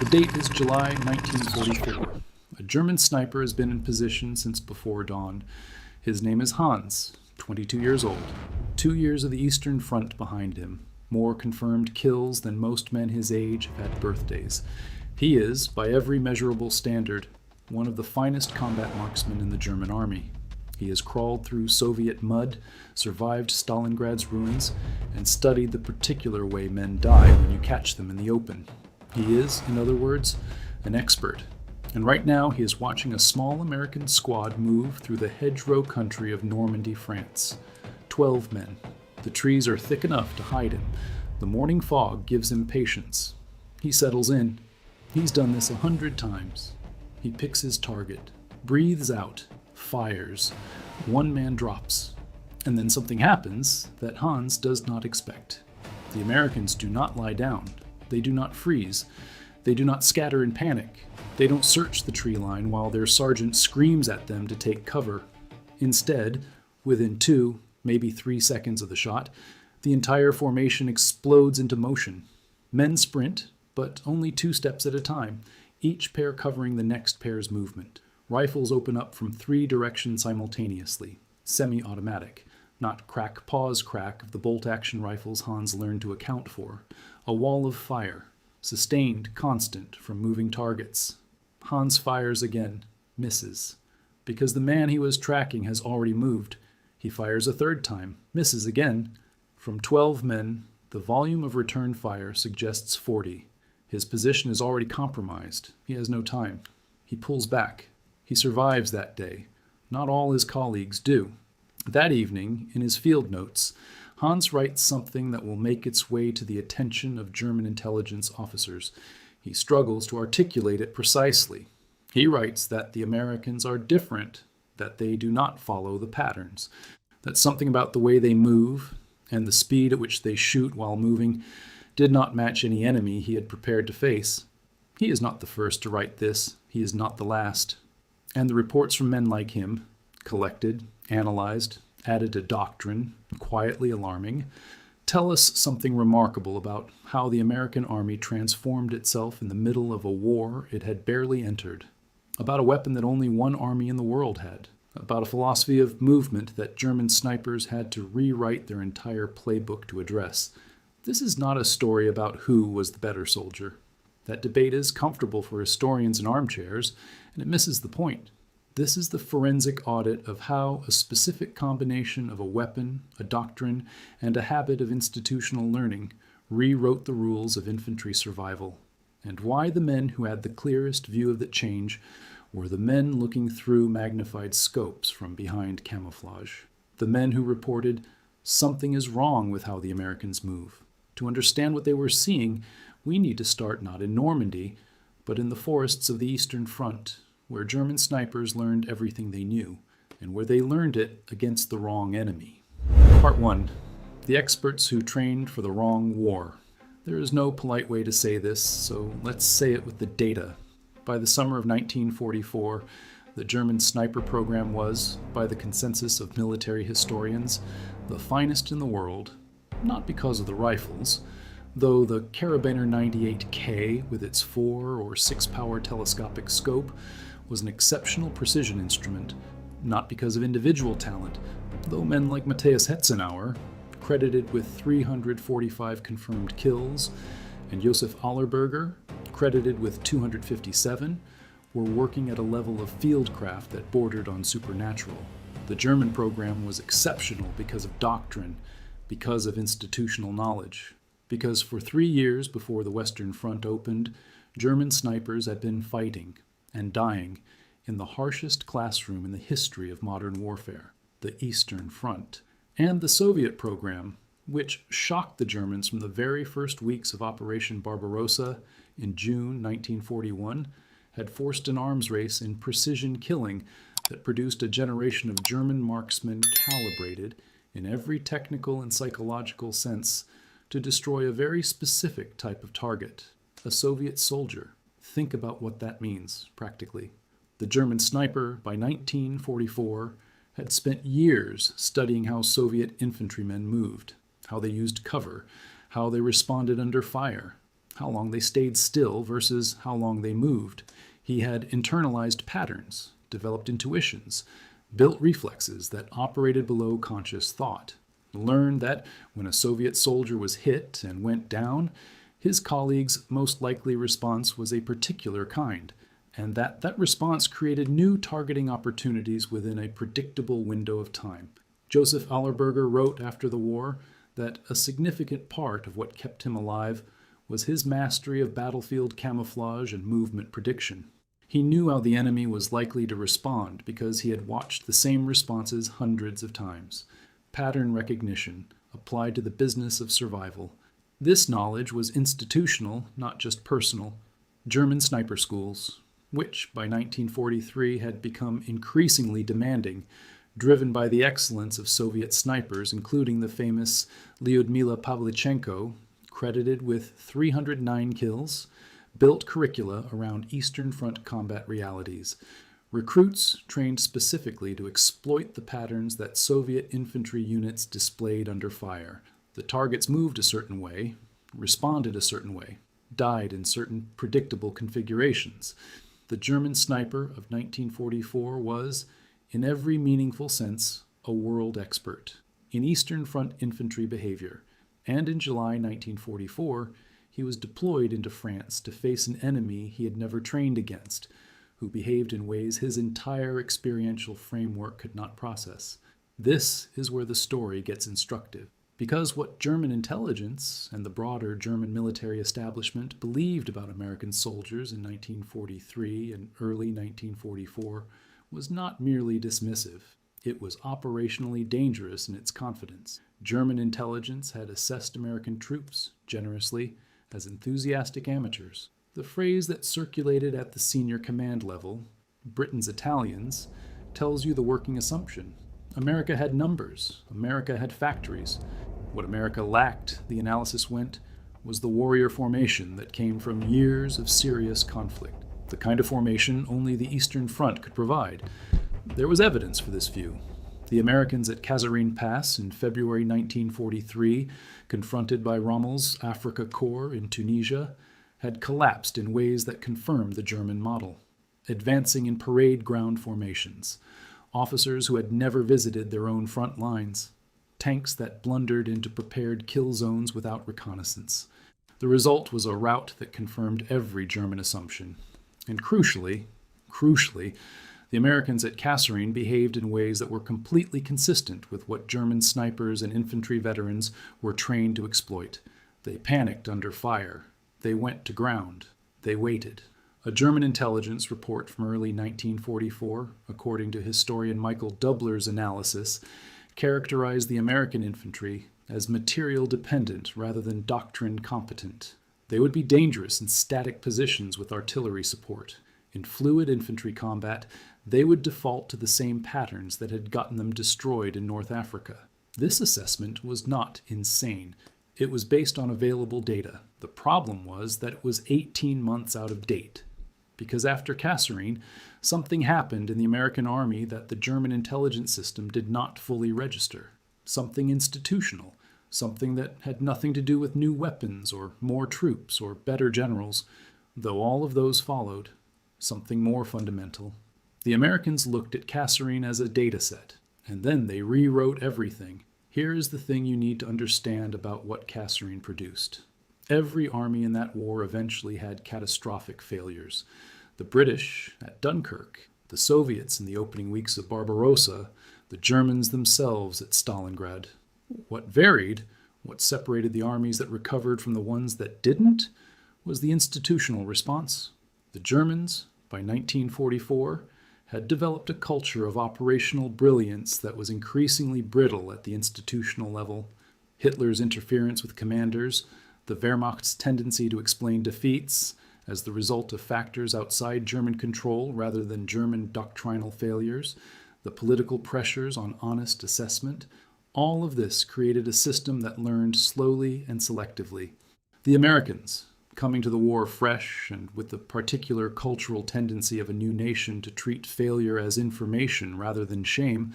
The date is July 1944. A German sniper has been in position since before dawn. His name is Hans, 22 years old. 2 years of the Eastern Front behind him. More confirmed kills than most men his age have had birthdays. He is, by every measurable standard, one of the finest combat marksmen in the German army. He has crawled through Soviet mud, survived Stalingrad's ruins, and studied the particular way men die when you catch them in the open. He is, in other words, an expert. And right now he is watching a small American squad move through the hedgerow country of Normandy, France. 12 men. The trees are thick enough to hide him. The morning fog gives him patience. He settles in. He's done this 100 times. He picks his target, breathes out, fires. One man drops. And then something happens that Hans does not expect. The Americans do not lie down. They do not freeze. They do not scatter in panic. They don't search the tree line while their sergeant screams at them to take cover. Instead, within 2, maybe 3 seconds of the shot, the entire formation explodes into motion. Men sprint, but only 2 steps at a time, each pair covering the next pair's movement. Rifles open up from 3 directions simultaneously, semi-automatic, not crack-pause crack of the bolt-action rifles Hans learned to account for. A wall of fire, sustained, constant, from moving targets. Hans fires again, misses. Because the man he was tracking has already moved, he fires a 3rd time, misses again. From 12 men, the volume of return fire suggests 40. His position is already compromised. He has no time. He pulls back. He survives that day. Not all his colleagues do. That evening, in his field notes, Hans writes something that will make its way to the attention of German intelligence officers. He struggles to articulate it precisely. He writes that the Americans are different, that they do not follow the patterns, that something about the way they move and the speed at which they shoot while moving did not match any enemy he had prepared to face. He is not the first to write this. He is not the last. And the reports from men like him, collected, analyzed, added to doctrine, quietly alarming, tell us something remarkable about how the American army transformed itself in the middle of a war it had barely entered, about a weapon that only one army in the world had, about a philosophy of movement that German snipers had to rewrite their entire playbook to address. This is not a story about who was the better soldier. That debate is comfortable for historians in armchairs, and it misses the point. This is the forensic audit of how a specific combination of a weapon, a doctrine, and a habit of institutional learning rewrote the rules of infantry survival, and why the men who had the clearest view of the change were the men looking through magnified scopes from behind camouflage, the men who reported, "Something is wrong with how the Americans move. To understand what they were seeing, we need to start not in Normandy, but in the forests of the Eastern Front, where German snipers learned everything they knew, and where they learned it against the wrong enemy." Part 1. The experts who trained for the wrong war. There is no polite way to say this, so let's say it with the data. By the summer of 1944, the German sniper program was, by the consensus of military historians, the finest in the world, not because of the rifles, though the Carabiner 98K, with its 4 or 6 power telescopic scope, was an exceptional precision instrument, not because of individual talent, though men like Matthias Hetzenauer, credited with 345 confirmed kills, and Josef Allerberger, credited with 257, were working at a level of fieldcraft that bordered on supernatural. The German program was exceptional because of doctrine, because of institutional knowledge, because for 3 years before the Western Front opened, German snipers had been fighting and dying in the harshest classroom in the history of modern warfare, the Eastern Front. And the Soviet program, which shocked the Germans from the very first weeks of Operation Barbarossa in June 1941, had forced an arms race in precision killing that produced a generation of German marksmen calibrated in every technical and psychological sense to destroy a very specific type of target, a Soviet soldier. Think about what that means, practically. The German sniper, by 1944, had spent years studying how Soviet infantrymen moved, how they used cover, how they responded under fire. how long they stayed still versus how long they moved. He had internalized patterns, developed intuitions, built reflexes that operated below conscious thought, learned that when a Soviet soldier was hit and went down, his colleague's most likely response was a particular kind, and that response created new targeting opportunities within a predictable window of time. Joseph Allerberger wrote after the war that a significant part of what kept him alive was his mastery of battlefield camouflage and movement prediction. He knew how the enemy was likely to respond because he had watched the same responses hundreds of times. Pattern recognition applied to the business of survival. This knowledge was institutional, not just personal. German sniper schools, which by 1943 had become increasingly demanding, driven by the excellence of Soviet snipers, including the famous Lyudmila Pavlichenko, credited with 309 kills, built curricula around Eastern Front combat realities. Recruits trained specifically to exploit the patterns that Soviet infantry units displayed under fire. The targets moved a certain way, responded a certain way, died in certain predictable configurations. The German sniper of 1944 was, in every meaningful sense, a world expert in Eastern Front infantry behavior, and in July 1944, he was deployed into France to face an enemy he had never trained against, who behaved in ways his entire experiential framework could not process. This is where the story gets instructive, because what German intelligence and the broader German military establishment believed about American soldiers in 1943 and early 1944 was not merely dismissive. It was operationally dangerous in its confidence. German intelligence had assessed American troops, generously, as enthusiastic amateurs. The phrase that circulated at the senior command level, Britain's Italians, tells you the working assumption. America had numbers. America had factories. What America lacked, the analysis went, was the warrior formation that came from years of serious conflict, the kind of formation only the Eastern Front could provide. There was evidence for this view. The Americans at Kasserine Pass in February 1943, confronted by Rommel's Afrika Korps in Tunisia, had collapsed in ways that confirmed the German model, advancing in parade ground formations, officers who had never visited their own front lines, tanks that blundered into prepared kill zones without reconnaissance. The result was a rout that confirmed every German assumption. And crucially, the Americans at Kasserine behaved in ways that were completely consistent with what German snipers and infantry veterans were trained to exploit. They panicked under fire. They went to ground. They waited. A German intelligence report from early 1944, according to historian Michael Dubler's analysis, characterized the American infantry as material dependent rather than doctrine competent. They would be dangerous in static positions with artillery support. In fluid infantry combat, they would default to the same patterns that had gotten them destroyed in North Africa. This assessment was not insane. It was based on available data. The problem was that it was 18 months out of date. Because after Kasserine, something happened in the American army that the German intelligence system did not fully register. Something institutional. Something that had nothing to do with new weapons or more troops or better generals, though all of those followed. Something more fundamental. The Americans looked at Kasserine as a data set, and then they rewrote everything. Here is the thing you need to understand about what Kasserine produced. Every army in that war eventually had catastrophic failures. The British at Dunkirk, the Soviets in the opening weeks of Barbarossa, the Germans themselves at Stalingrad. What varied, what separated the armies that recovered from the ones that didn't, was the institutional response. The Germans, by 1944, had developed a culture of operational brilliance that was increasingly brittle at the institutional level. Hitler's interference with commanders, the Wehrmacht's tendency to explain defeats as the result of factors outside German control rather than German doctrinal failures, the political pressures on honest assessment, all of this created a system that learned slowly and selectively. The Americans, coming to the war fresh and with the particular cultural tendency of a new nation to treat failure as information rather than shame,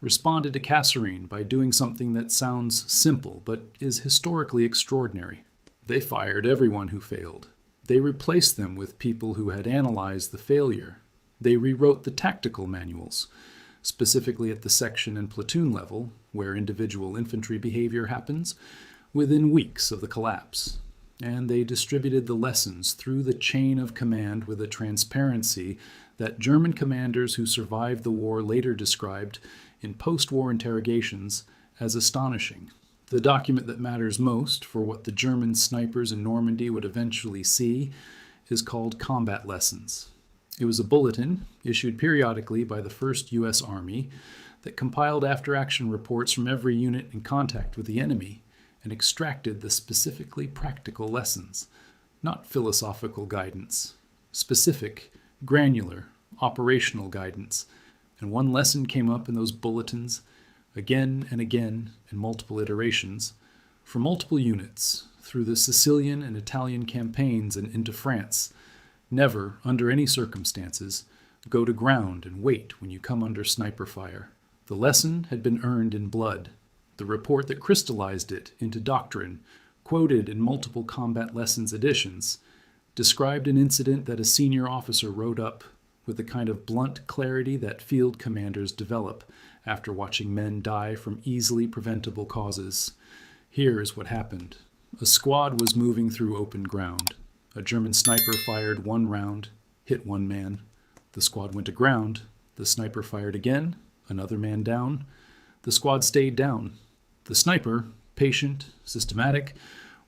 responded to Kasserine by doing something that sounds simple but is historically extraordinary. They fired everyone who failed. They replaced them with people who had analyzed the failure. They rewrote the tactical manuals, specifically at the section and platoon level, where individual infantry behavior happens, within weeks of the collapse. And they distributed the lessons through the chain of command with a transparency that German commanders who survived the war later described in post-war interrogations as astonishing. The document that matters most for what the German snipers in Normandy would eventually see is called Combat Lessons. It was a bulletin issued periodically by the 1st U.S. Army that compiled after-action reports from every unit in contact with the enemy and extracted the specifically practical lessons, not philosophical guidance, specific, granular, operational guidance. And one lesson came up in those bulletins again and again in multiple iterations, for multiple units, through the Sicilian and Italian campaigns and into France. Never, under any circumstances, go to ground and wait when you come under sniper fire. The lesson had been earned in blood. The report that crystallized it into doctrine, quoted in multiple combat lessons editions, described an incident that a senior officer wrote up with the kind of blunt clarity that field commanders develop after watching men die from easily preventable causes. Here is what happened. A squad was moving through open ground. A German sniper fired one round, hit one man. The squad went to ground. The sniper fired again, another man down. The squad stayed down. The sniper, patient, systematic,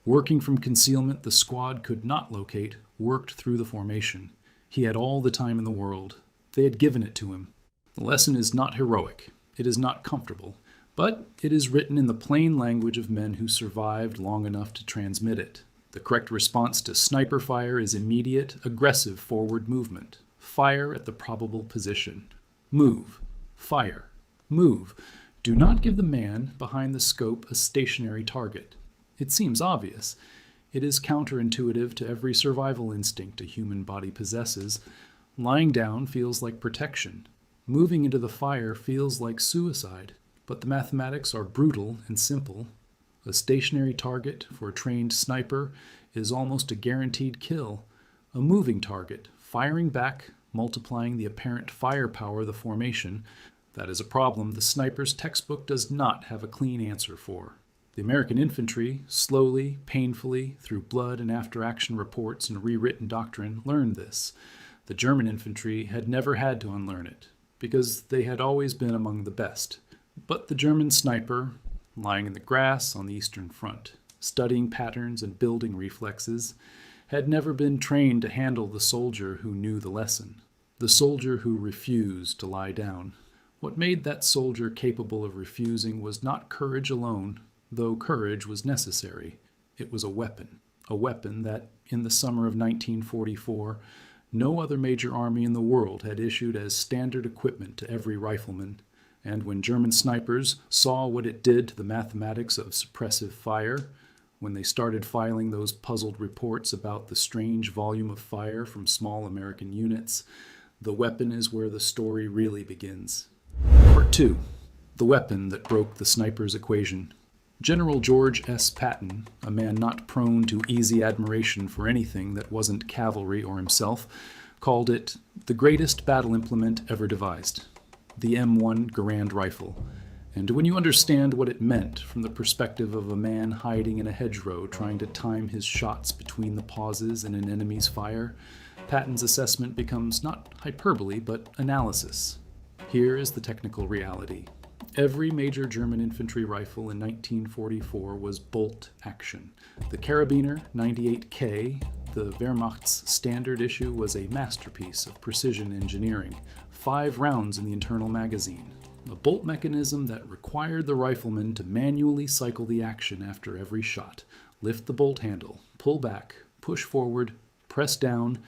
working from concealment the squad could not locate, worked through the formation. He had all the time in the world. They had given it to him. The lesson is not heroic. It is not comfortable. But it is written in the plain language of men who survived long enough to transmit it. The correct response to sniper fire is immediate, aggressive forward movement. Fire at the probable position. Move. Fire. Move. Do not give the man behind the scope a stationary target. It seems obvious. It is counterintuitive to every survival instinct a human body possesses. Lying down feels like protection. Moving into the fire feels like suicide. But the mathematics are brutal and simple. A stationary target for a trained sniper is almost a guaranteed kill. A moving target, firing back, multiplying the apparent firepower of the formation, that is a problem the sniper's textbook does not have a clean answer for. The American infantry, slowly, painfully, through blood and after-action reports and rewritten doctrine, learned this. The German infantry had never had to unlearn it, because they had always been among the best. But the German sniper, lying in the grass on the Eastern Front, studying patterns and building reflexes, had never been trained to handle the soldier who knew the lesson, the soldier who refused to lie down. What made that soldier capable of refusing was not courage alone, though courage was necessary. It was a weapon that, in the summer of 1944, no other major army in the world had issued as standard equipment to every rifleman. And when German snipers saw what it did to the mathematics of suppressive fire, when they started filing those puzzled reports about the strange volume of fire from small American units, the weapon is where the story really begins. Part 2. The weapon that broke the sniper's equation. General George S. Patton, a man not prone to easy admiration for anything that wasn't cavalry or himself, called it the greatest battle implement ever devised. The M1 Garand rifle. And when you understand what it meant from the perspective of a man hiding in a hedgerow trying to time his shots between the pauses in an enemy's fire, Patton's assessment becomes not hyperbole but analysis. Here is the technical reality. Every major German infantry rifle in 1944 was bolt action. The Karabiner 98K, the Wehrmacht's standard issue, was a masterpiece of precision engineering. 5 rounds in the internal magazine. A bolt mechanism that required the rifleman to manually cycle the action after every shot, lift the bolt handle, pull back, push forward, press down,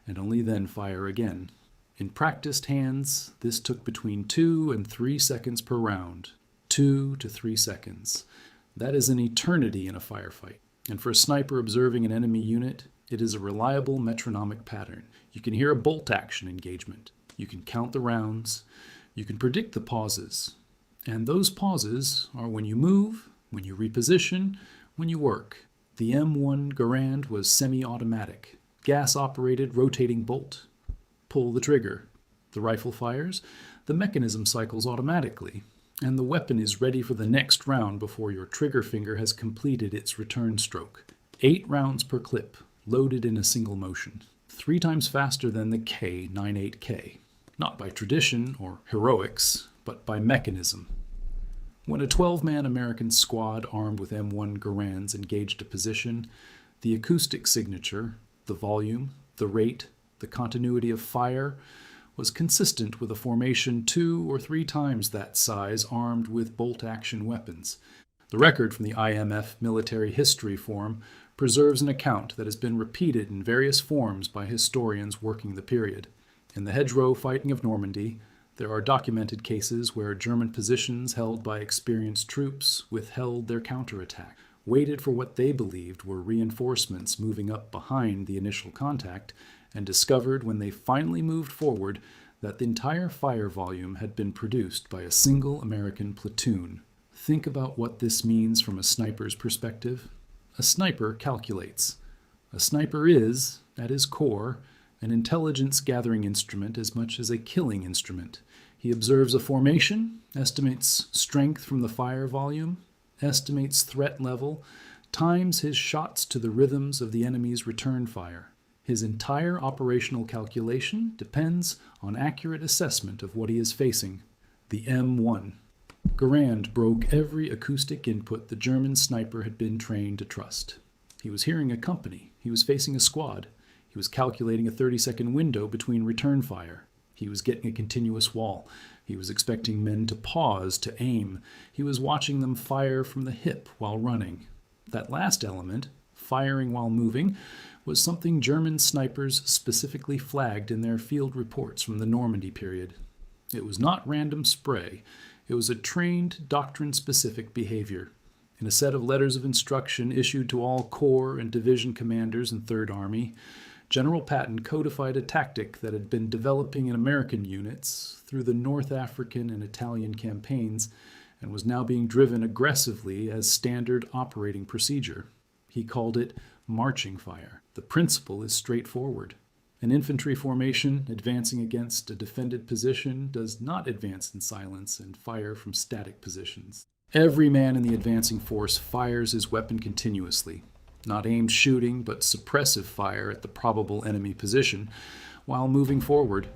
and only then fire again. In practiced hands, this took between 2 and 3 seconds per round. 2 to 3 seconds. That is an eternity in a firefight. And for a sniper observing an enemy unit, it is a reliable metronomic pattern. You can hear a bolt action engagement. You can count the rounds. You can predict the pauses. And those pauses are when you move, when you reposition, when you work. The M1 Garand was semi-automatic, gas-operated rotating bolt. Pull the trigger. The rifle fires, the mechanism cycles automatically, and the weapon is ready for the next round before your trigger finger has completed its return stroke. 8 rounds per clip, loaded in a single motion. 3 times faster than the K98K. Not by tradition or heroics, but by mechanism. When a 12-man American squad armed with M1 Garands engaged a position, the acoustic signature, the volume, the rate, the continuity of fire was consistent with a formation 2 or 3 times that size armed with bolt-action weapons. The record from the IMF Military History Forum preserves an account that has been repeated in various forms by historians working the period. In the hedgerow fighting of Normandy, there are documented cases where German positions held by experienced troops withheld their counterattack, waited for what they believed were reinforcements moving up behind the initial contact, and discovered when they finally moved forward that the entire fire volume had been produced by a single American platoon. Think about what this means from a sniper's perspective. A sniper calculates. A sniper is, at his core, an intelligence-gathering instrument as much as a killing instrument. He observes a formation, estimates strength from the fire volume, estimates threat level, times his shots to the rhythms of the enemy's return fire. His entire operational calculation depends on accurate assessment of what he is facing. The M1. Garand broke every acoustic input the German sniper had been trained to trust. He was hearing a company. He was facing a squad. He was calculating a 30-second window between return fire. He was getting a continuous wall. He was expecting men to pause to aim. He was watching them fire from the hip while running. That last element, firing while moving, was something German snipers specifically flagged in their field reports from the Normandy period. It was not random spray. It was a trained, doctrine-specific behavior. In a set of letters of instruction issued to all corps and division commanders in Third Army, General Patton codified a tactic that had been developing in American units through the North African and Italian campaigns and was now being driven aggressively as standard operating procedure. He called it marching fire. The principle is straightforward. An infantry formation advancing against a defended position does not advance in silence and fire from static positions. Every man in the advancing force fires his weapon continuously, not aimed shooting, but suppressive fire at the probable enemy position, while moving forward.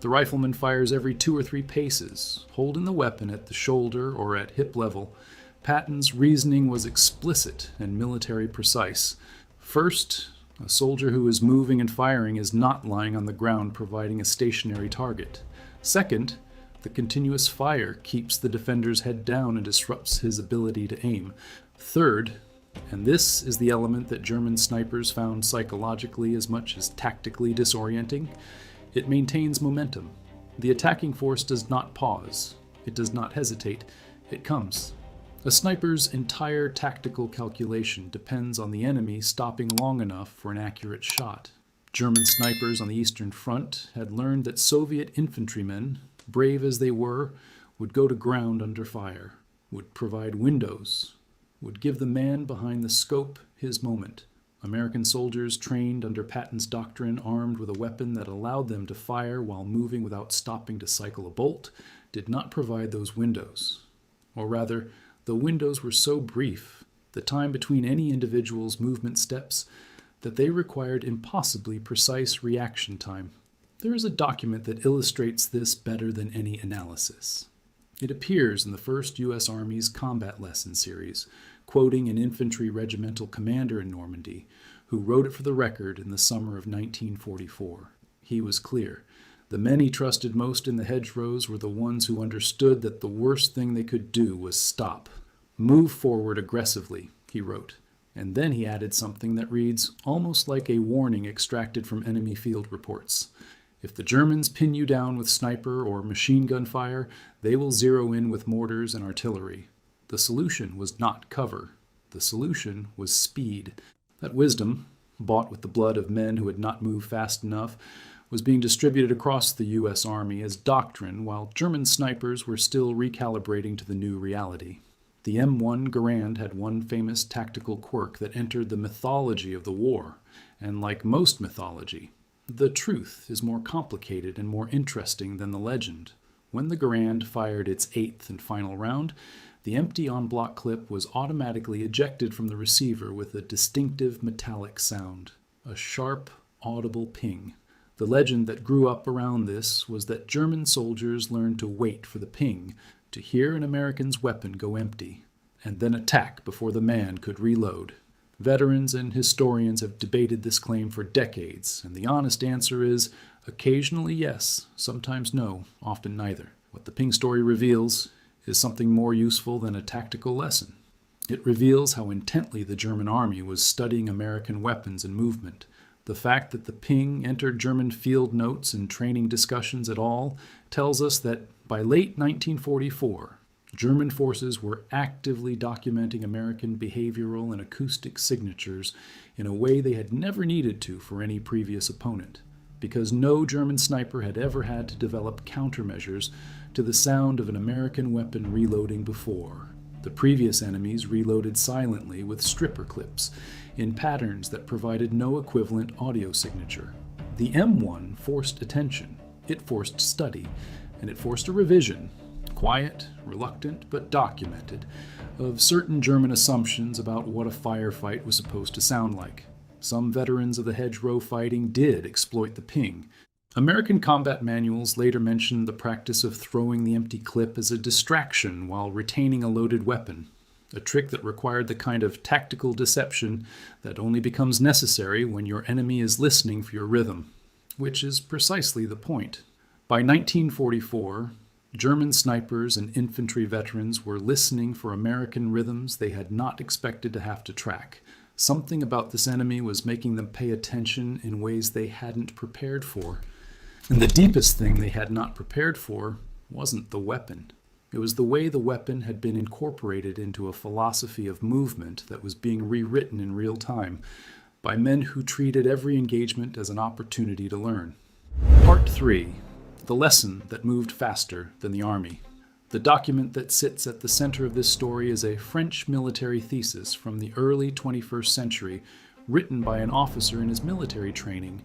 The rifleman fires every 2 or 3 paces, holding the weapon at the shoulder or at hip level. Patton's reasoning was explicit and military precise. First, a soldier who is moving and firing is not lying on the ground providing a stationary target. Second, the continuous fire keeps the defender's head down and disrupts his ability to aim. Third, and this is the element that German snipers found psychologically as much as tactically disorienting, it maintains momentum. The attacking force does not pause. It does not hesitate. It comes. A sniper's entire tactical calculation depends on the enemy stopping long enough for an accurate shot. German snipers on the Eastern Front had learned that Soviet infantrymen, brave as they were, would go to ground under fire, would provide windows, would give the man behind the scope his moment. American soldiers trained under Patton's doctrine, armed with a weapon that allowed them to fire while moving without stopping to cycle a bolt, did not provide those windows. Or rather, the windows were so brief, the time between any individual's movement steps, that they required impossibly precise reaction time. There is a document that illustrates this better than any analysis. It appears in the First U.S. Army's Combat Lesson series, quoting an infantry regimental commander in Normandy, who wrote it for the record in the summer of 1944. He was clear. The men he trusted most in the hedgerows were the ones who understood that the worst thing they could do was stop. Move forward aggressively, he wrote. And then he added something that reads almost like a warning extracted from enemy field reports. If the Germans pin you down with sniper or machine gun fire, they will zero in with mortars and artillery. The solution was not cover. The solution was speed. That wisdom, bought with the blood of men who had not moved fast enough, was being distributed across the U.S. Army as doctrine while German snipers were still recalibrating to the new reality. The M1 Garand had one famous tactical quirk that entered the mythology of the war, and like most mythology, the truth is more complicated and more interesting than the legend. When the Garand fired its 8th and final round, the empty on-block clip was automatically ejected from the receiver with a distinctive metallic sound, a sharp, audible ping. The legend that grew up around this was that German soldiers learned to wait for the ping, to hear an American's weapon go empty, and then attack before the man could reload. Veterans and historians have debated this claim for decades, and the honest answer is occasionally yes, sometimes no, often neither. What the ping story reveals is something more useful than a tactical lesson. It reveals how intently the German army was studying American weapons and movement. The fact that the ping entered German field notes and training discussions at all tells us that by late 1944, German forces were actively documenting American behavioral and acoustic signatures in a way they had never needed to for any previous opponent, because no German sniper had ever had to develop countermeasures to the sound of an American weapon reloading before. The previous enemies reloaded silently with stripper clips in patterns that provided no equivalent audio signature. The M1 forced attention, it forced study, and it forced a revision, quiet, reluctant, but documented, of certain German assumptions about what a firefight was supposed to sound like. Some veterans of the hedgerow fighting did exploit the ping. American combat manuals later mentioned the practice of throwing the empty clip as a distraction while retaining a loaded weapon, a trick that required the kind of tactical deception that only becomes necessary when your enemy is listening for your rhythm, which is precisely the point. By 1944, German snipers and infantry veterans were listening for American rhythms they had not expected to have to track. Something about this enemy was making them pay attention in ways they hadn't prepared for. And the deepest thing they had not prepared for wasn't the weapon. It was the way the weapon had been incorporated into a philosophy of movement that was being rewritten in real time by men who treated every engagement as an opportunity to learn. Part 3. The lesson that moved faster than the army. The document that sits at the center of this story is a French military thesis from the early 21st century, written by an officer in his military training,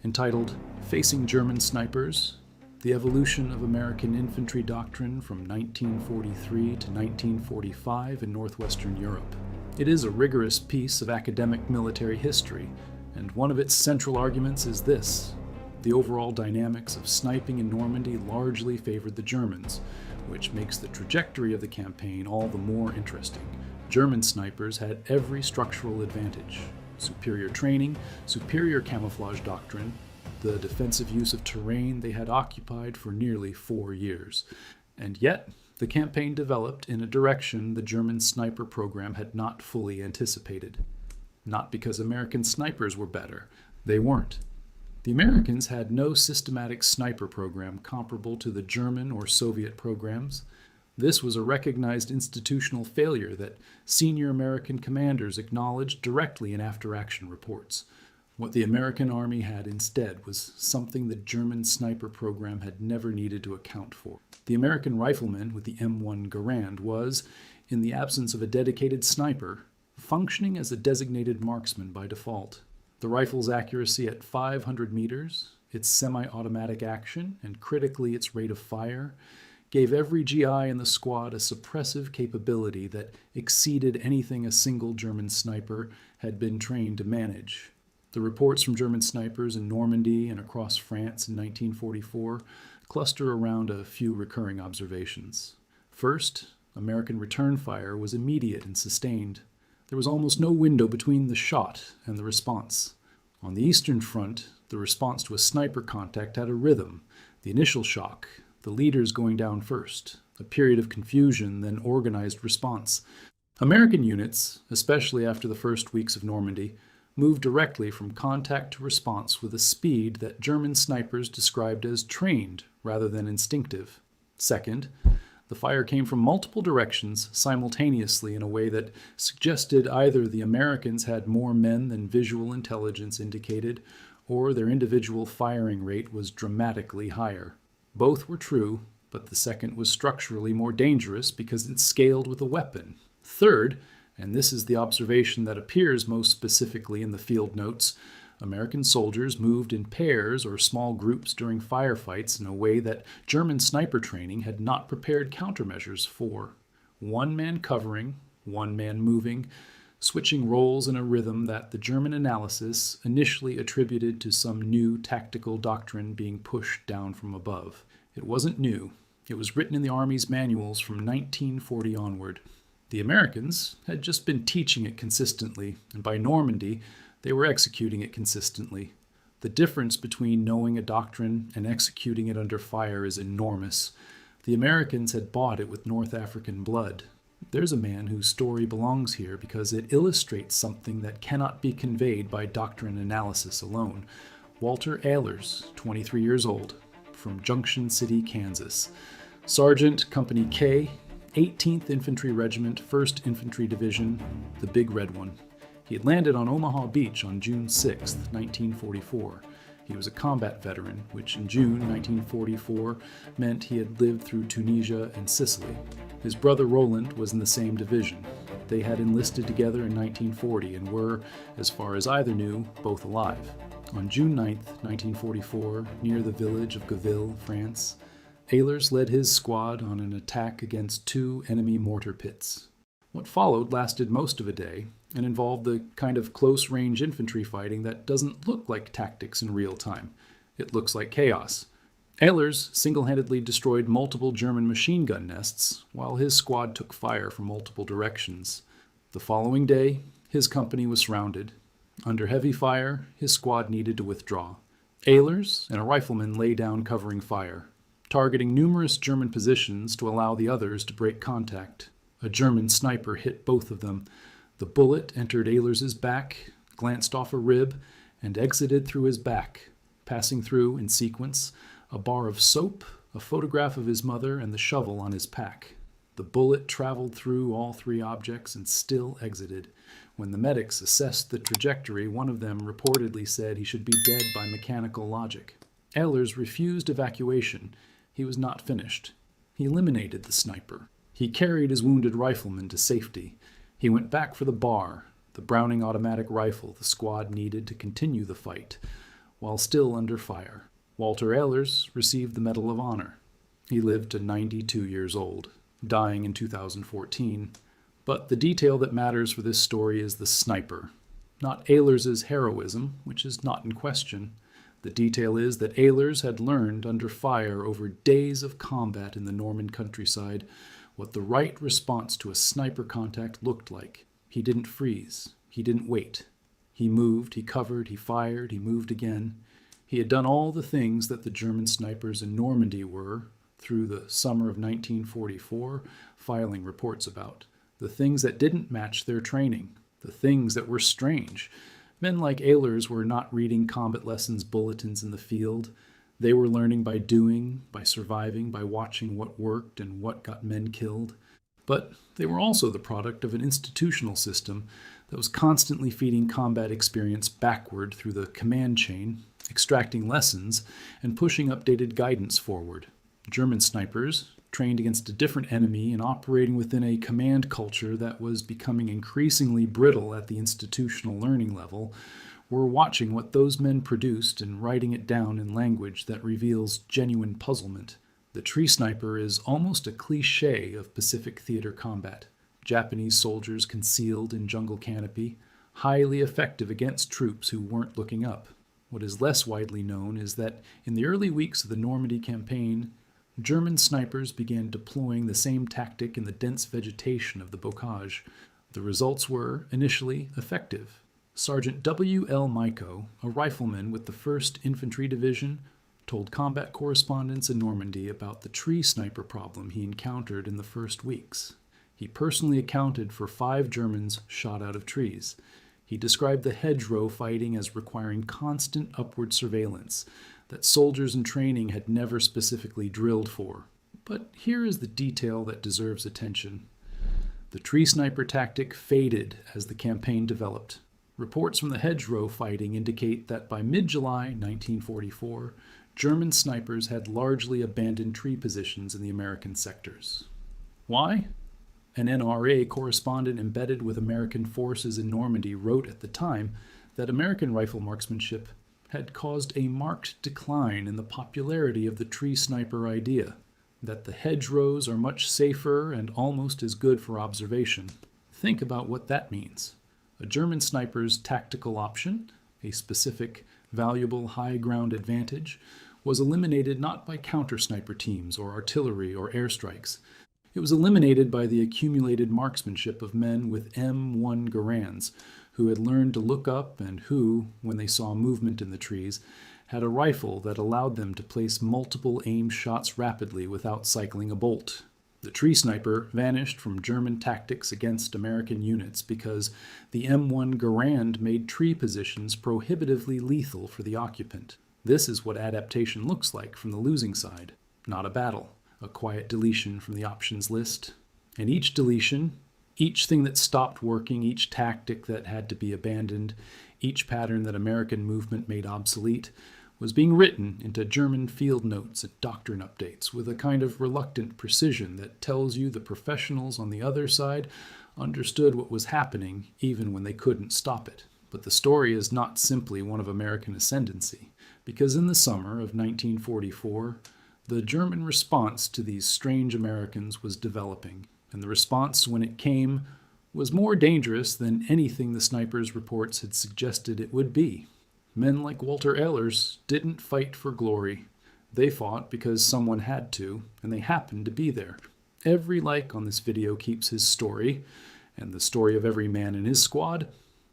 entitled Facing German Snipers, The Evolution of American Infantry Doctrine from 1943 to 1945 in Northwestern Europe. It is a rigorous piece of academic military history, and one of its central arguments is this: the overall dynamics of sniping in Normandy largely favored the Germans, which makes the trajectory of the campaign all the more interesting. German snipers had every structural advantage: superior training, superior camouflage doctrine, the defensive use of terrain they had occupied for nearly 4 years. And yet, the campaign developed in a direction the German sniper program had not fully anticipated. Not because American snipers were better. They weren't. The Americans had no systematic sniper program comparable to the German or Soviet programs. This was a recognized institutional failure that senior American commanders acknowledged directly in after-action reports. What the American Army had instead was something the German sniper program had never needed to account for. The American rifleman with the M1 Garand was, in the absence of a dedicated sniper, functioning as a designated marksman by default. The rifle's accuracy at 500 meters, its semi-automatic action, and critically its rate of fire, gave every GI in the squad a suppressive capability that exceeded anything a single German sniper had been trained to manage. The reports from German snipers in Normandy and across France in 1944 cluster around a few recurring observations. First, American return fire was immediate and sustained. There was almost no window between the shot and the response. On the Eastern Front, the response to a sniper contact had a rhythm: the initial shock, the leaders going down first, a period of confusion, then organized response. American units, especially after the first weeks of Normandy, moved directly from contact to response with a speed that German snipers described as trained rather than instinctive. Second, the fire came from multiple directions simultaneously in a way that suggested either the Americans had more men than visual intelligence indicated, or their individual firing rate was dramatically higher. Both were true, but the second was structurally more dangerous because it scaled with a weapon. Third, and this is the observation that appears most specifically in the field notes, American soldiers moved in pairs or small groups during firefights in a way that German sniper training had not prepared countermeasures for. One man covering, one man moving, switching roles in a rhythm that the German analysis initially attributed to some new tactical doctrine being pushed down from above. It wasn't new. It was written in the Army's manuals from 1940 onward. The Americans had just been teaching it consistently, and by Normandy, they were executing it consistently. The difference between knowing a doctrine and executing it under fire is enormous. The Americans had bought it with North African blood. There's a man whose story belongs here because it illustrates something that cannot be conveyed by doctrine analysis alone. Walter Ehlers, 23 years old, from Junction City, Kansas. Sergeant, Company K, 18th Infantry Regiment, 1st Infantry Division, the Big Red One. He had landed on Omaha Beach on June 6, 1944. He was a combat veteran, which in June 1944 meant he had lived through Tunisia and Sicily. His brother Roland was in the same division. They had enlisted together in 1940 and were, as far as either knew, both alive. On June 9, 1944, near the village of Gaville, France, Ehlers led his squad on an attack against 2 enemy mortar pits. What followed lasted most of a day and involved the kind of close-range infantry fighting that doesn't look like tactics in real time. It looks like chaos. Ehlers single-handedly destroyed multiple German machine gun nests, while his squad took fire from multiple directions. The following day, his company was surrounded. Under heavy fire, his squad needed to withdraw. Ehlers and a rifleman lay down covering fire, targeting numerous German positions to allow the others to break contact. A German sniper hit both of them. The bullet entered Ehlers's back, glanced off a rib, and exited through his back, passing through, in sequence, a bar of soap, a photograph of his mother, and the shovel on his pack. The bullet traveled through all 3 objects and still exited. When the medics assessed the trajectory, one of them reportedly said he should be dead by mechanical logic. Ehlers refused evacuation. He was not finished. He eliminated the sniper. He carried his wounded rifleman to safety. He went back for the bar, the Browning automatic rifle the squad needed to continue the fight, while still under fire. Walter Ehlers received the Medal of Honor. He lived to 92 years old, dying in 2014. But the detail that matters for this story is the sniper, not Ehlers's heroism, which is not in question. The detail is that Ehlers had learned under fire over days of combat in the Norman countryside what the right response to a sniper contact looked like. He didn't freeze. He didn't wait. He moved, he covered, he fired, he moved again. He had done all the things that the German snipers in Normandy were, through the summer of 1944, filing reports about. The things that didn't match their training. The things that were strange. Men like Ehlers were not reading combat lessons bulletins in the field. They were learning by doing, by surviving, by watching what worked and what got men killed. But they were also the product of an institutional system that was constantly feeding combat experience backward through the command chain, extracting lessons, and pushing updated guidance forward. German snipers, trained against a different enemy and operating within a command culture that was becoming increasingly brittle at the institutional learning level, were watching what those men produced and writing it down in language that reveals genuine puzzlement. The tree sniper is almost a cliché of Pacific theater combat. Japanese soldiers concealed in jungle canopy, highly effective against troops who weren't looking up. What is less widely known is that in the early weeks of the Normandy campaign, German snipers began deploying the same tactic in the dense vegetation of the bocage. The results were, initially, effective. Sergeant W.L. Myko, a rifleman with the 1st Infantry Division, told combat correspondents in Normandy about the tree sniper problem he encountered in the first weeks. He personally accounted for 5 Germans shot out of trees. He described the hedgerow fighting as requiring constant upward surveillance that soldiers in training had never specifically drilled for. But here is the detail that deserves attention. The tree sniper tactic faded as the campaign developed. Reports from the hedgerow fighting indicate that by mid-July 1944, German snipers had largely abandoned tree positions in the American sectors. Why? An NRA correspondent embedded with American forces in Normandy wrote at the time that American rifle marksmanship had caused a marked decline in the popularity of the tree sniper idea, that the hedgerows are much safer and almost as good for observation. Think about what that means. A German sniper's tactical option, a specific, valuable high ground advantage, was eliminated not by counter-sniper teams or artillery or airstrikes. It was eliminated by the accumulated marksmanship of men with M1 Garands, who had learned to look up and who, when they saw movement in the trees, had a rifle that allowed them to place multiple aim shots rapidly without cycling a bolt. The tree sniper vanished from German tactics against American units because the M1 Garand made tree positions prohibitively lethal for the occupant. This is what adaptation looks like from the losing side, not a battle, a quiet deletion from the options list. And each deletion, each thing that stopped working, each tactic that had to be abandoned, each pattern that American movement made obsolete, was being written into German field notes and doctrine updates with a kind of reluctant precision that tells you the professionals on the other side understood what was happening even when they couldn't stop it. But the story is not simply one of American ascendancy, because in the summer of 1944, the German response to these strange Americans was developing, and the response, when it came, was more dangerous than anything the snipers' reports had suggested it would be. Men like Walter Ehlers didn't fight for glory. They fought because someone had to, and they happened to be there. Every like on this video keeps his story, and the story of every man in his squad,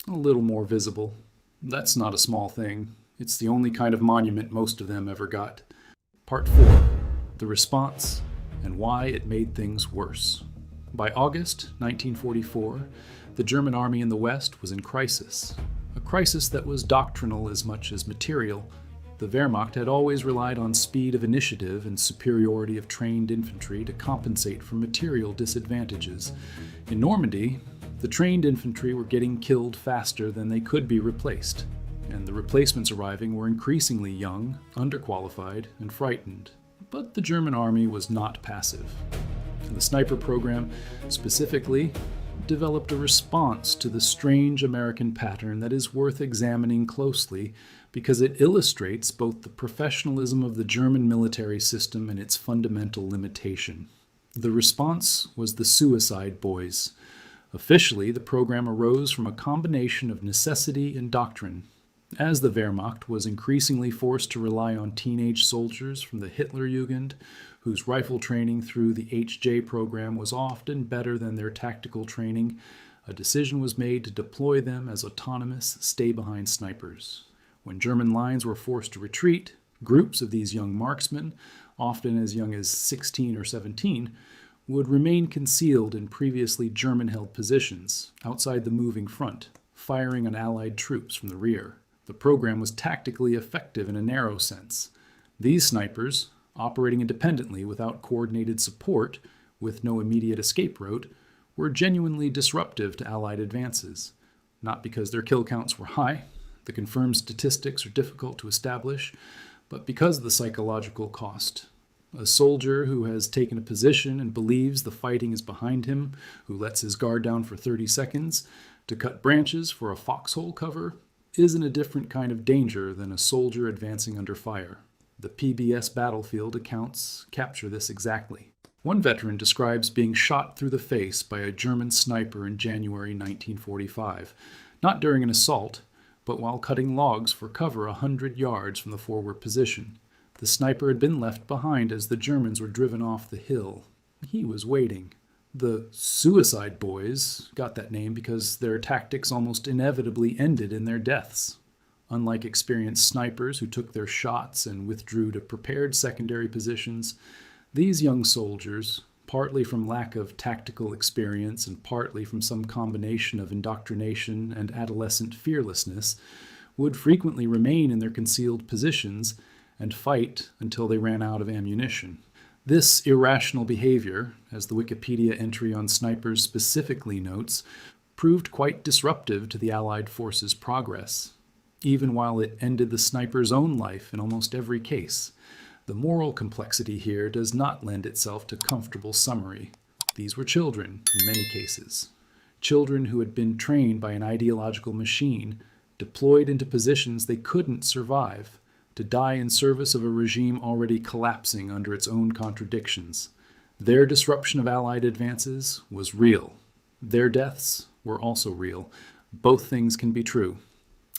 a little more visible. That's not a small thing. It's the only kind of monument most of them ever got. Part 4. The response and why it made things worse. By August 1944, the German army in the West was in crisis. A crisis that was doctrinal as much as material. The Wehrmacht had always relied on speed of initiative and superiority of trained infantry to compensate for material disadvantages. In Normandy, the trained infantry were getting killed faster than they could be replaced, and the replacements arriving were increasingly young, underqualified, and frightened. But the German army was not passive. And the sniper program, specifically, developed a response to the strange American pattern that is worth examining closely because it illustrates both the professionalism of the German military system and its fundamental limitation. The response was the Suicide Boys. Officially, the program arose from a combination of necessity and doctrine. As the Wehrmacht was increasingly forced to rely on teenage soldiers from the Hitlerjugend, whose rifle training through the HJ program was often better than their tactical training, a decision was made to deploy them as autonomous, stay-behind snipers. When German lines were forced to retreat, groups of these young marksmen, often as young as 16 or 17, would remain concealed in previously German-held positions outside the moving front, firing on Allied troops from the rear. The program was tactically effective in a narrow sense. These snipers, operating independently without coordinated support, with no immediate escape route, were genuinely disruptive to Allied advances. Not because their kill counts were high, the confirmed statistics are difficult to establish, but because of the psychological cost. A soldier who has taken a position and believes the fighting is behind him, who lets his guard down for 30 seconds to cut branches for a foxhole cover, is in a different kind of danger than a soldier advancing under fire. The PBS battlefield accounts capture this exactly. One veteran describes being shot through the face by a German sniper in January 1945, not during an assault, but while cutting logs for cover 100 yards from the forward position. The sniper had been left behind as the Germans were driven off the hill. He was waiting. The Suicide Boys got that name because their tactics almost inevitably ended in their deaths. Unlike experienced snipers who took their shots and withdrew to prepared secondary positions, these young soldiers, partly from lack of tactical experience and partly from some combination of indoctrination and adolescent fearlessness, would frequently remain in their concealed positions and fight until they ran out of ammunition. This irrational behavior, as the Wikipedia entry on snipers specifically notes, proved quite disruptive to the Allied forces' progress, even while it ended the sniper's own life in almost every case. The moral complexity here does not lend itself to comfortable summary. These were children, in many cases. Children who had been trained by an ideological machine, deployed into positions they couldn't survive, to die in service of a regime already collapsing under its own contradictions. Their disruption of Allied advances was real. Their deaths were also real. Both things can be true.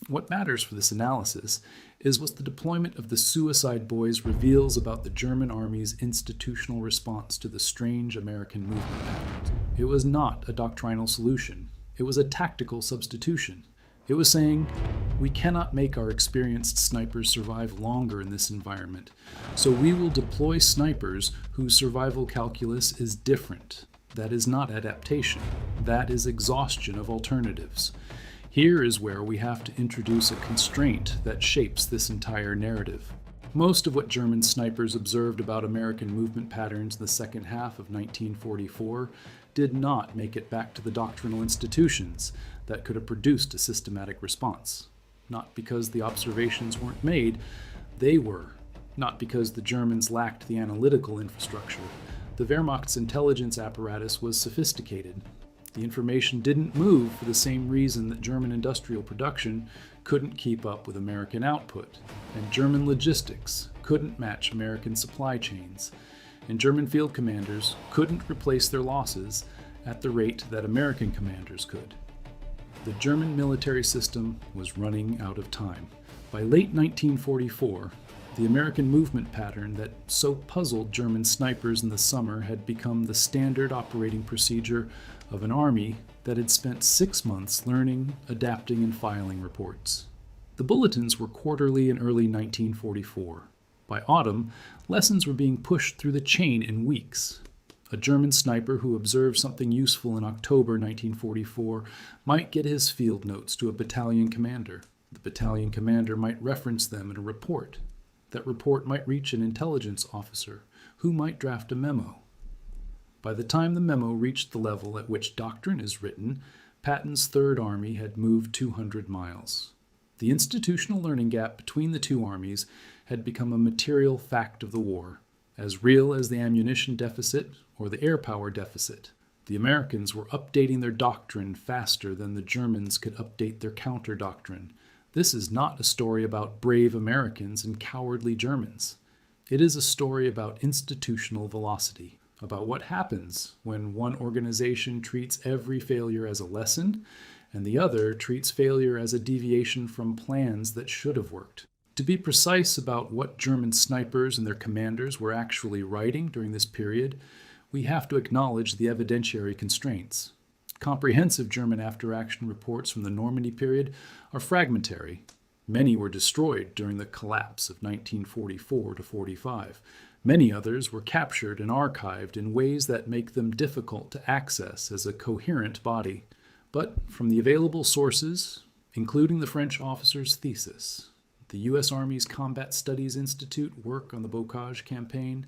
What matters for this analysis is what the deployment of the Suicide Boys reveals about the German army's institutional response to the strange American movement patterns. It was not a doctrinal solution. It was a tactical substitution. It was saying, we cannot make our experienced snipers survive longer in this environment, so we will deploy snipers whose survival calculus is different. That is not adaptation. That is exhaustion of alternatives. Here is where we have to introduce a constraint that shapes this entire narrative. Most of what German snipers observed about American movement patterns in the second half of 1944 did not make it back to the doctrinal institutions that could have produced a systematic response. Not because the observations weren't made, they were. Not because the Germans lacked the analytical infrastructure. The Wehrmacht's intelligence apparatus was sophisticated. The information didn't move for the same reason that German industrial production couldn't keep up with American output, and German logistics couldn't match American supply chains, and German field commanders couldn't replace their losses at the rate that American commanders could. The German military system was running out of time. By late 1944, the American movement pattern that so puzzled German snipers in the summer had become the standard operating procedure of an army that had spent 6 months learning, adapting, and filing reports. The bulletins were quarterly in early 1944. By autumn, lessons were being pushed through the chain in weeks. A German sniper who observed something useful in October 1944 might get his field notes to a battalion commander. The battalion commander might reference them in a report. That report might reach an intelligence officer, who might draft a memo. By the time the memo reached the level at which doctrine is written, Patton's Third Army had moved 200 miles. The institutional learning gap between the two armies had become a material fact of the war, as real as the ammunition deficit or the air power deficit. The Americans were updating their doctrine faster than the Germans could update their counter-doctrine. This is not a story about brave Americans and cowardly Germans. It is a story about institutional velocity, about what happens when one organization treats every failure as a lesson and the other treats failure as a deviation from plans that should have worked. To be precise about what German snipers and their commanders were actually writing during this period, we have to acknowledge the evidentiary constraints. Comprehensive German after-action reports from the Normandy period are fragmentary. Many were destroyed during the collapse of 1944 to 45. Many others were captured and archived in ways that make them difficult to access as a coherent body. But from the available sources, including the French officer's thesis, the U.S. Army's Combat Studies Institute work on the Bocage campaign,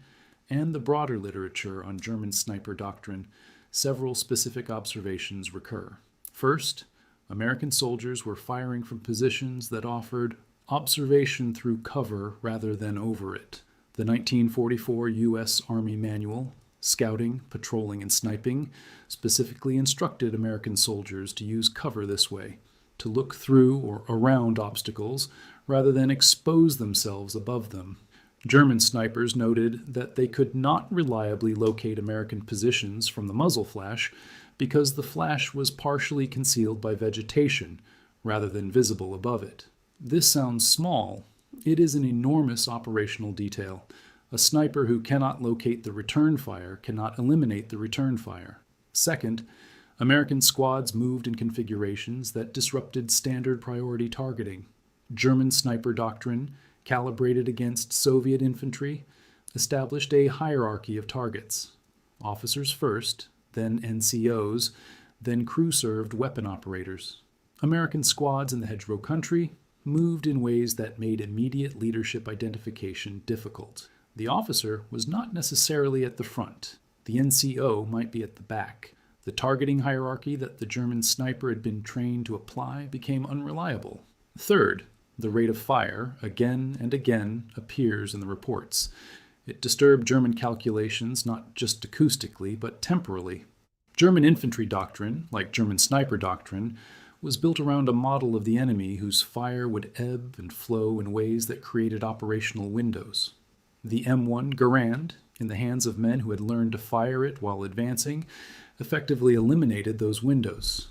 and the broader literature on German sniper doctrine, several specific observations recur. First, American soldiers were firing from positions that offered observation through cover rather than over it. The 1944 U.S. Army Manual, Scouting, Patrolling, and Sniping, specifically instructed American soldiers to use cover this way, to look through or around obstacles rather than expose themselves above them. German snipers noted that they could not reliably locate American positions from the muzzle flash because the flash was partially concealed by vegetation rather than visible above it. This sounds small. It is an enormous operational detail. A sniper who cannot locate the return fire cannot eliminate the return fire. Second, American squads moved in configurations that disrupted standard priority targeting. German sniper doctrine, calibrated against Soviet infantry, established a hierarchy of targets. Officers first, then NCOs, then crew-served weapon operators. American squads in the hedgerow country moved in ways that made immediate leadership identification difficult. The officer was not necessarily at the front. The NCO might be at the back. The targeting hierarchy that the German sniper had been trained to apply became unreliable. Third, the rate of fire, again and again, appears in the reports. It disturbed German calculations not just acoustically, but temporally. German infantry doctrine, like German sniper doctrine, was built around a model of the enemy whose fire would ebb and flow in ways that created operational windows. The M1 Garand, in the hands of men who had learned to fire it while advancing, effectively eliminated those windows.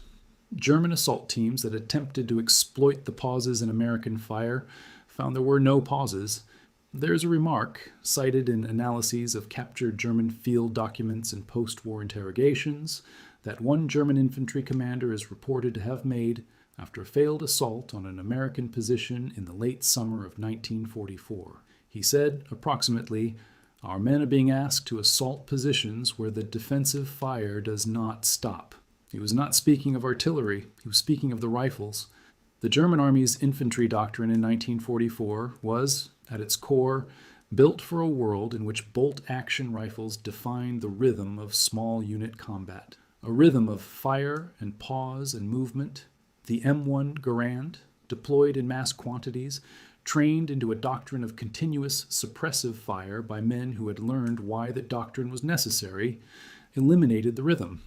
German assault teams that attempted to exploit the pauses in American fire found there were no pauses. There's a remark, cited in analyses of captured German field documents and post-war interrogations, that one German infantry commander is reported to have made after a failed assault on an American position in the late summer of 1944. He said, approximately, "Our men are being asked to assault positions where the defensive fire does not stop." He was not speaking of artillery, he was speaking of the rifles. The German Army's infantry doctrine in 1944 was, at its core, built for a world in which bolt-action rifles defined the rhythm of small unit combat. A rhythm of fire and pause and movement. The M1 Garand, deployed in mass quantities, trained into a doctrine of continuous suppressive fire by men who had learned why that doctrine was necessary, eliminated the rhythm.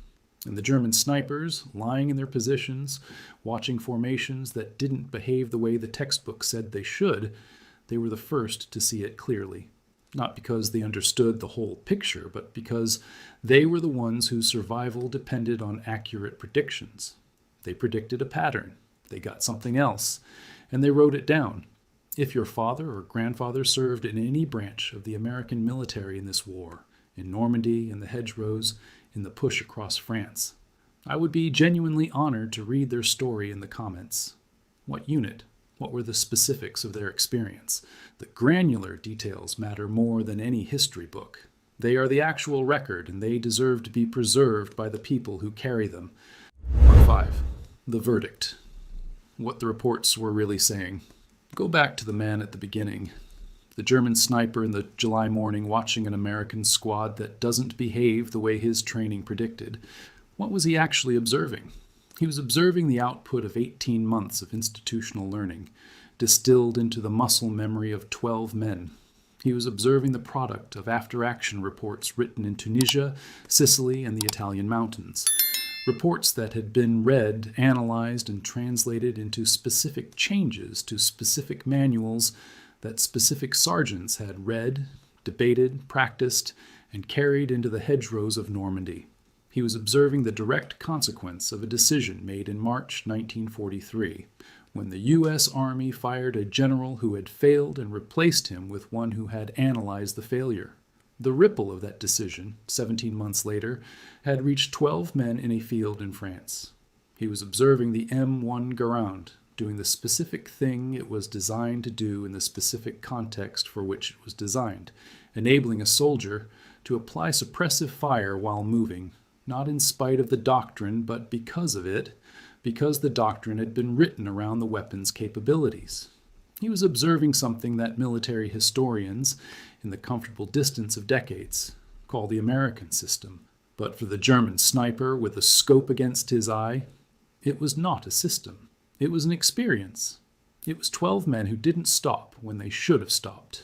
And the German snipers, lying in their positions, watching formations that didn't behave the way the textbook said they should, they were the first to see it clearly. Not because they understood the whole picture, but because they were the ones whose survival depended on accurate predictions. They predicted a pattern, they got something else, and they wrote it down. If your father or grandfather served in any branch of the American military in this war, in Normandy, in the hedgerows, in the push across France, I would be genuinely honored to read their story in the comments. What unit? What were the specifics of their experience? The granular details matter more than any history book. They are the actual record, and they deserve to be preserved by the people who carry them. Part 5. The verdict. What the reports were really saying. Go back to the man at the beginning. The German sniper in the July morning watching an American squad that doesn't behave the way his training predicted. What was he actually observing? He was observing the output of 18 months of institutional learning, distilled into the muscle memory of 12 men. He was observing the product of after-action reports written in Tunisia, Sicily, and the Italian mountains. Reports that had been read, analyzed, and translated into specific changes to specific manuals that specific sergeants had read, debated, practiced, and carried into the hedgerows of Normandy. He was observing the direct consequence of a decision made in March 1943, when the U.S. Army fired a general who had failed and replaced him with one who had analyzed the failure. The ripple of that decision, 17 months later, had reached 12 men in a field in France. He was observing the M1 Garand, doing the specific thing it was designed to do in the specific context for which it was designed, enabling a soldier to apply suppressive fire while moving, not in spite of the doctrine, but because of it, because the doctrine had been written around the weapon's capabilities. He was observing something that military historians, in the comfortable distance of decades, call the American system. But for the German sniper with a scope against his eye, it was not a system. It was an experience. It was 12 men who didn't stop when they should have stopped.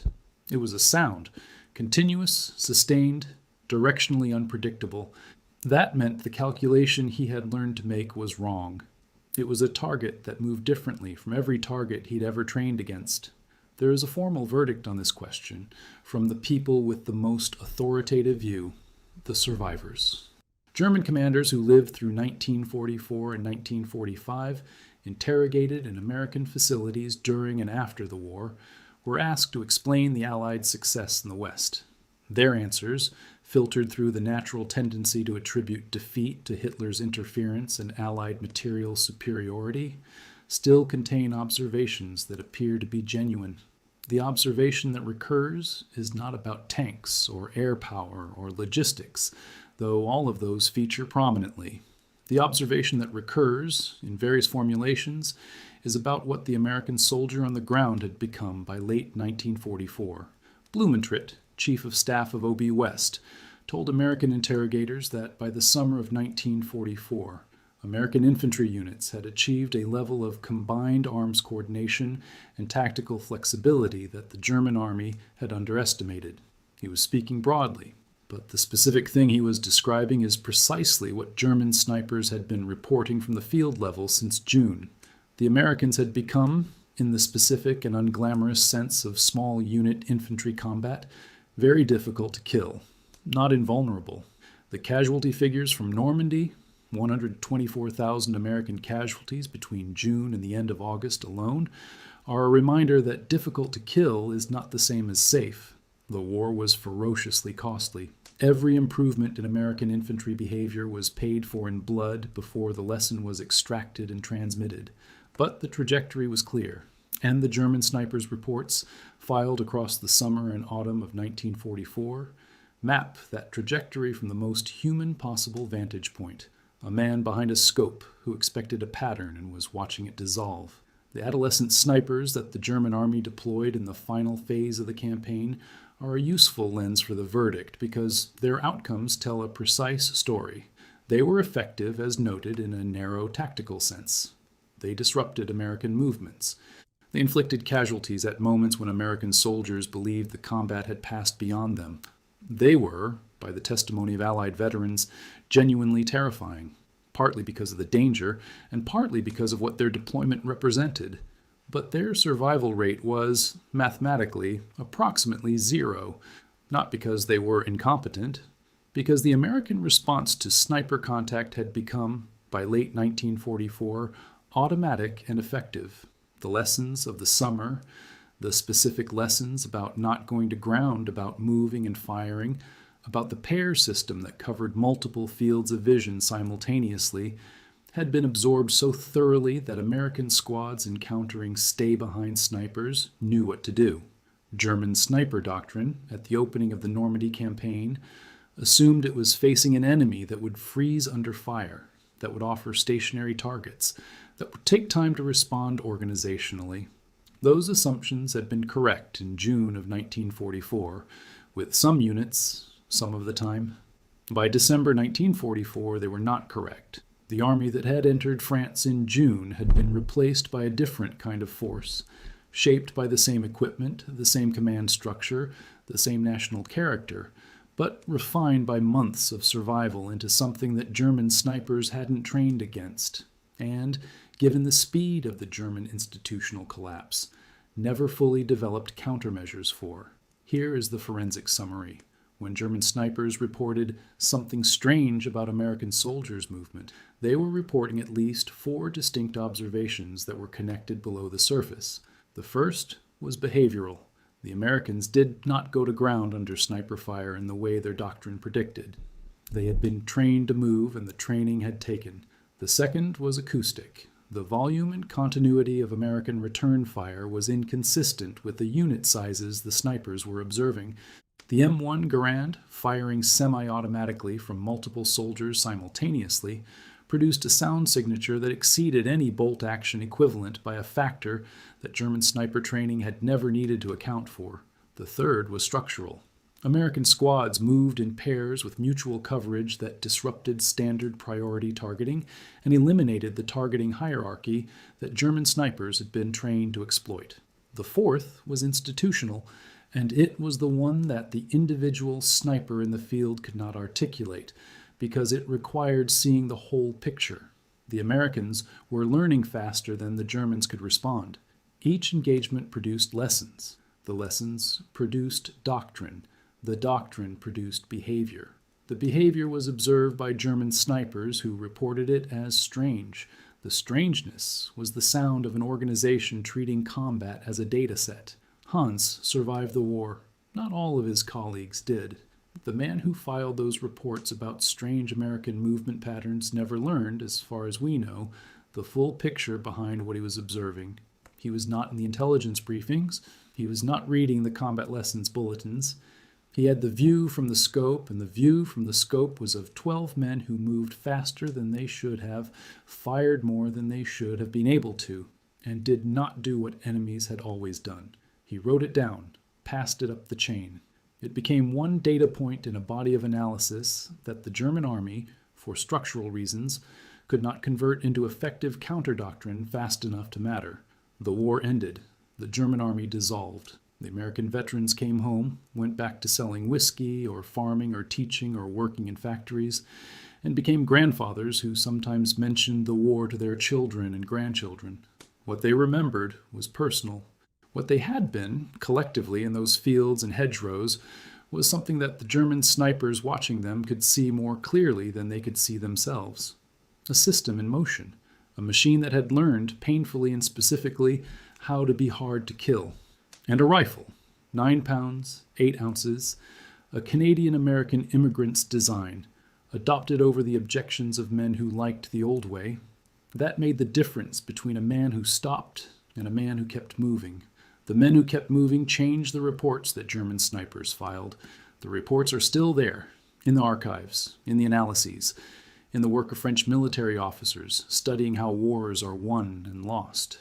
It was a sound, continuous, sustained, directionally unpredictable. That meant the calculation he had learned to make was wrong. It was a target that moved differently from every target he'd ever trained against. There is a formal verdict on this question from the people with the most authoritative view, the survivors. German commanders who lived through 1944 and 1945, interrogated in American facilities during and after the war, were asked to explain the Allied success in the West. Their answers, filtered through the natural tendency to attribute defeat to Hitler's interference and Allied material superiority, still contain observations that appear to be genuine. The observation that recurs is not about tanks or air power or logistics, though all of those feature prominently. The observation that recurs, in various formulations, is about what the American soldier on the ground had become by late 1944. Blumentritt, Chief of Staff of O.B. West, told American interrogators that by the summer of 1944, American infantry units had achieved a level of combined arms coordination and tactical flexibility that the German army had underestimated. He was speaking broadly, but the specific thing he was describing is precisely what German snipers had been reporting from the field level since June. The Americans had become, in the specific and unglamorous sense of small unit infantry combat, very difficult to kill, not invulnerable. The casualty figures from Normandy, 124,000 American casualties between June and the end of August alone, are a reminder that difficult to kill is not the same as safe. The war was ferociously costly. Every improvement in American infantry behavior was paid for in blood before the lesson was extracted and transmitted. But the trajectory was clear, and the German snipers' reports, filed across the summer and autumn of 1944, map that trajectory from the most human possible vantage point. A man behind a scope who expected a pattern and was watching it dissolve. The adolescent snipers that the German army deployed in the final phase of the campaign are a useful lens for the verdict because their outcomes tell a precise story. They were effective as noted in a narrow tactical sense. They disrupted American movements. They inflicted casualties at moments when American soldiers believed the combat had passed beyond them. They were, by the testimony of Allied veterans, genuinely terrifying, partly because of the danger and partly because of what their deployment represented. But their survival rate was, mathematically, approximately zero, not because they were incompetent, because the American response to sniper contact had become, by late 1944, automatic and effective. The lessons of the summer, the specific lessons about not going to ground, about moving and firing, about the pair system that covered multiple fields of vision simultaneously, had been absorbed so thoroughly that American squads encountering stay-behind snipers knew what to do. German sniper doctrine, at the opening of the Normandy campaign, assumed it was facing an enemy that would freeze under fire, that would offer stationary targets, that would take time to respond organizationally. Those assumptions had been correct in June of 1944, with some units, some of the time. By December 1944, they were not correct. The army that had entered France in June had been replaced by a different kind of force, shaped by the same equipment, the same command structure, the same national character, but refined by months of survival into something that German snipers hadn't trained against, and, given the speed of the German institutional collapse, never fully developed countermeasures for. Here is the forensic summary. When German snipers reported something strange about American soldiers' movement, they were reporting at least 4 distinct observations that were connected below the surface. The first was behavioral. The Americans did not go to ground under sniper fire in the way their doctrine predicted. They had been trained to move, and the training had taken. The second was acoustic. The volume and continuity of American return fire was inconsistent with the unit sizes the snipers were observing. The M1 Garand, firing semi-automatically from multiple soldiers simultaneously, produced a sound signature that exceeded any bolt-action equivalent by a factor that German sniper training had never needed to account for. The third was structural. American squads moved in pairs with mutual coverage that disrupted standard priority targeting and eliminated the targeting hierarchy that German snipers had been trained to exploit. The fourth was institutional, and it was the one that the individual sniper in the field could not articulate, because it required seeing the whole picture. The Americans were learning faster than the Germans could respond. Each engagement produced lessons. The lessons produced doctrine. The doctrine produced behavior. The behavior was observed by German snipers who reported it as strange. The strangeness was the sound of an organization treating combat as a data set. Hans survived the war. Not all of his colleagues did. The man who filed those reports about strange American movement patterns never learned, as far as we know, the full picture behind what he was observing. He was not in the intelligence briefings. He was not reading the combat lessons bulletins. He had the view from the scope, and the view from the scope was of 12 men who moved faster than they should have, fired more than they should have been able to, and did not do what enemies had always done. He wrote it down, passed it up the chain. It became one data point in a body of analysis that the German army, for structural reasons, could not convert into effective counter-doctrine fast enough to matter. The war ended. The German army dissolved. The American veterans came home, went back to selling whiskey or farming or teaching or working in factories, and became grandfathers who sometimes mentioned the war to their children and grandchildren. What they remembered was personal. What they had been, collectively, in those fields and hedgerows, was something that the German snipers watching them could see more clearly than they could see themselves. A system in motion, a machine that had learned, painfully and specifically, how to be hard to kill. And a rifle, 9 pounds, 8 ounces, a Canadian-American immigrant's design, adopted over the objections of men who liked the old way. That made the difference between a man who stopped and a man who kept moving. The men who kept moving changed the reports that German snipers filed. The reports are still there, in the archives, in the analyses, in the work of French military officers, studying how wars are won and lost.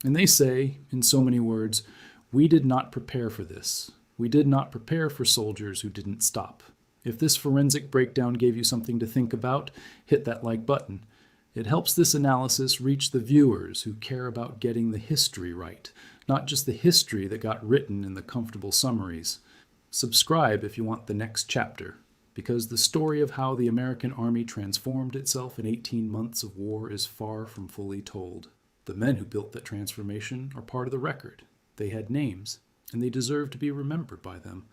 And they say, in so many words, we did not prepare for this. We did not prepare for soldiers who didn't stop. If this forensic breakdown gave you something to think about, hit that like button. It helps this analysis reach the viewers who care about getting the history right, not just the history that got written in the comfortable summaries. Subscribe if you want the next chapter, because the story of how the American army transformed itself in 18 months of war is far from fully told. The men who built that transformation are part of the record. They had names, and they deserve to be remembered by them.